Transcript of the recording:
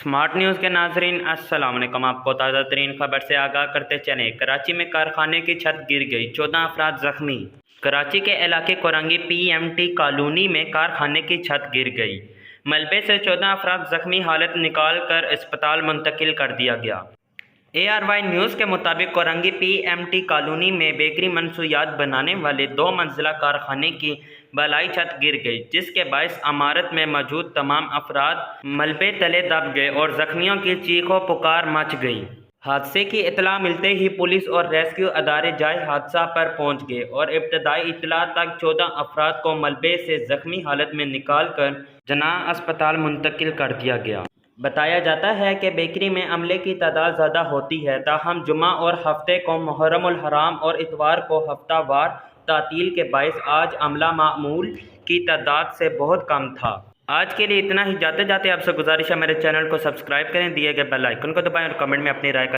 Smart news के नाजरीन अस्सलाम वालेकुम। आपको ताज़ा तरीन खबर से आगाह करते चले। कराची में कारखाने की छत गिर गई, 14 अफराद जख्मी। कराची के इलाके कोरंगी PMT कॉलोनी में कारखाने की छत गिर गई। मलबे से 14 अफराद जख्मी हालत निकाल कर अस्पताल मुंतकिल कर दिया गया। ARY न्यूज़ के मुताबिक कोरंगी PMT कॉलोनी में बेकरी मंसूयात बनाने वाले 2 मंजिला कारखाने की बलाई छत गिर गई, जिसके बायस इमारत में मौजूद तमाम अफराद मलबे तले दब गए और जख्मियों की चीखों पुकार मच गई। हादसे की इत्तला मिलते ही पुलिस और रेस्क्यू अदारे जाए हादसा पर पहुंच गए और इब्तदाई इत्तला तक 14 अफराद को मलबे से जख्मी हालत में निकाल कर जनाह अस्पताल मुंतकिल कर दिया गया। बताया जाता है कि बेकरी में अमले की तादाद ज़्यादा होती है, ताहम जुमा और हफ्ते को मुहर्रमुल हराम और इतवार को हफ्तावार तातील के बायस आज अमला मामूल की तादाद से बहुत कम था। आज के लिए इतना ही। जाते जाते आपसे गुजारिश है, मेरे चैनल को सब्सक्राइब करें, दिए गए बेल आइकन को दबाएं और कमेंट में अपनी राय का